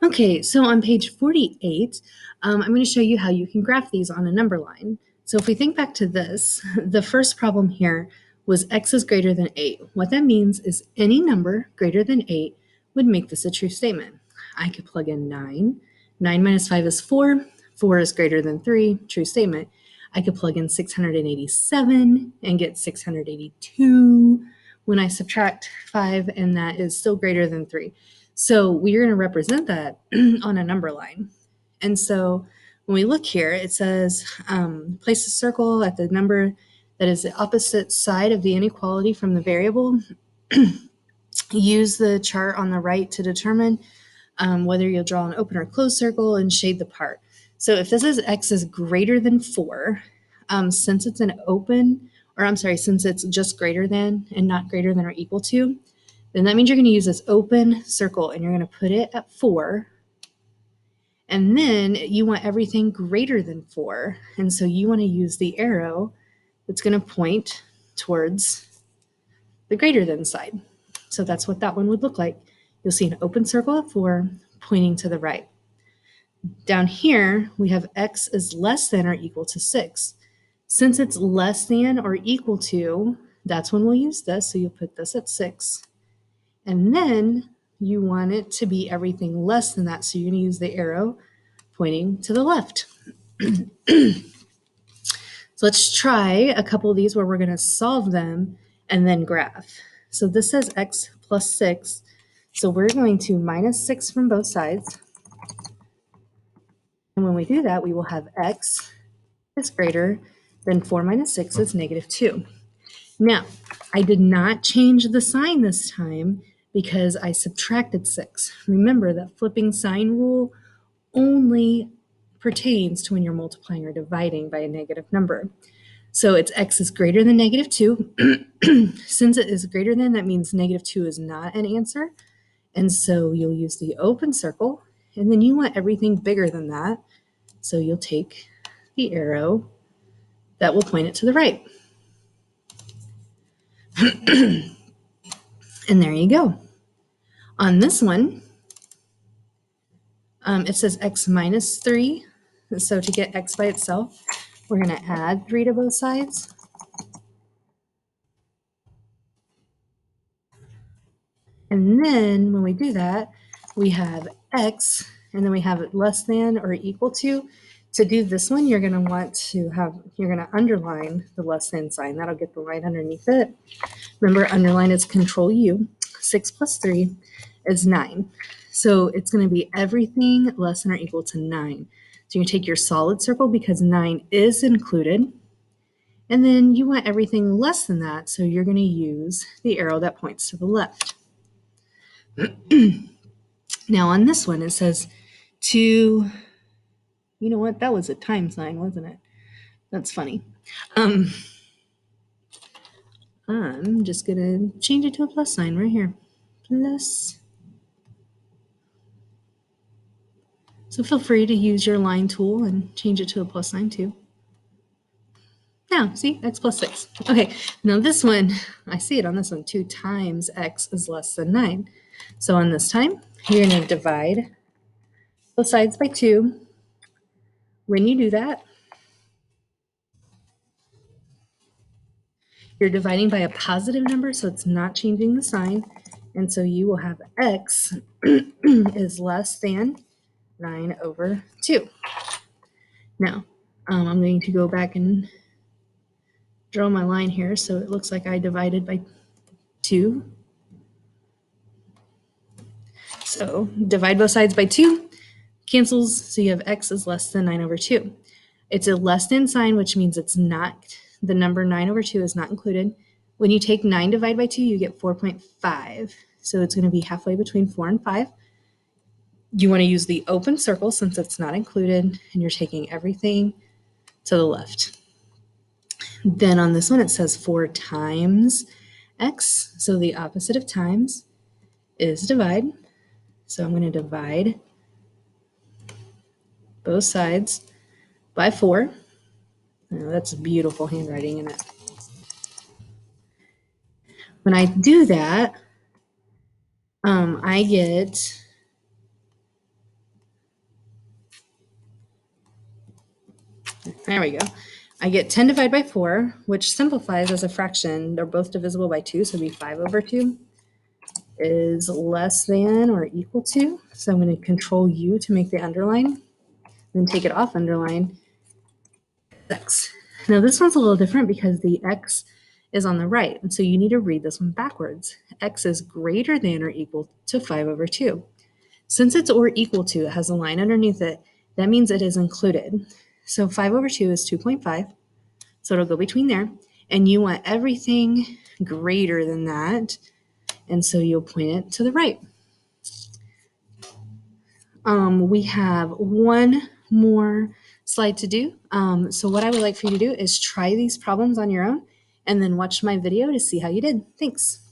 Okay, so on page 48, I'm going to show you how you can graph these on a number line. So if we think back to this, the first problem here was x is greater than 8. What that means is any number greater than 8 would make this a true statement. I could plug in 9. 9 minus 5 is 4. 4 is greater than 3, true statement. I could plug in 687 and get 682 when I subtract 5, and that is still greater than 3. So we're going to represent that on a number line. And so when we look here, it says place a circle at the number that is the opposite side of the inequality from the variable. Use the chart on the right to determine whether you'll draw an open or closed circle and shade the part. So if this is x is greater than 4, since it's an open, or I'm sorry, since it's just greater than and not greater than or equal to, then that means you're going to use this open circle and you're going to put it at 4. And then you want everything greater than 4. And so you want to use the arrow that's going to point towards the greater than side. So that's what that one would look like. You'll see an open circle at 4 pointing to the right. Down here, we have x is less than or equal to 6. Since it's less than or equal to, that's when we'll use this. So you'll put this at 6. And then you want it to be everything less than that. So you're going to use the arrow pointing to the left. So let's try a couple of these where we're going to solve them and then graph. So this says x plus 6. So we're going to minus 6 from both sides. And when we do that, we will have x is greater than 4 minus 6 is negative 2. Now, I did not change the sign this time because I subtracted 6. Remember that flipping sign rule only pertains to when you're multiplying or dividing by a negative number. So it's x is greater than negative 2. Since it is greater than, that means negative 2 is not an answer. And so you'll use the open circle, and then you want everything bigger than that. So you'll take the arrow that will point it to the right. And there you go. On this one, it says x minus 3. So to get x by itself, we're going to add 3 to both sides. And then when we do that, we have x, and then we have it less than or equal to. To do this one, you're going to want to have, you're going to underline the less than sign. That'll get the line underneath it. Remember, underline is Control U. 6 plus 3 is 9. So it's going to be everything less than or equal to 9. So you take your solid circle because 9 is included. And then you want everything less than that, so you're going to use the arrow that points to the left. Now on this one, it says you know what? That was a time sign, wasn't it? That's funny. I'm just going to change it to a plus sign right here. Plus. So feel free to use your line tool and change it to a plus sign too. Now, see, x plus 6. Okay, now this one, I see it on this one, 2 times x is less than 9. So on this time, you're going to divide both sides by 2. When you do that, you're dividing by a positive number, so it's not changing the sign. And so you will have x is less than 9 over 2. Now, I'm going to go back and draw my line here so it looks like I divided by 2. So divide both sides by 2, cancels, so you have x is less than 9 over 2. It's a less than sign, which means it's not, the number 9 over 2 is not included. When you take 9 divided by 2, you get 4.5. So it's going to be halfway between 4 and 5. You want to use the open circle since it's not included, and you're taking everything to the left. Then on this one, it says 4 times x. So the opposite of times is divide. So I'm going to divide both sides by 4. Oh, that's beautiful handwriting in it. When I do that, I get There we go. I get 10 divided by 4, which simplifies as a fraction. They're both divisible by 2, so it'd be 5 over 2 is less than or equal to. So I'm going to control U to make the underline, then take it off underline, x. Now this one's a little different because the x is on the right, and so you need to read this one backwards. X is greater than or equal to 5 over 2. Since it's or equal to, it has a line underneath it, that means it is included. So 5 over 2 is 2.5, so it'll go between there. And you want everything greater than that, and so you'll point it to the right. We have one more slide to do. So what I would like for you to do is try these problems on your own and then watch my video to see how you did. Thanks.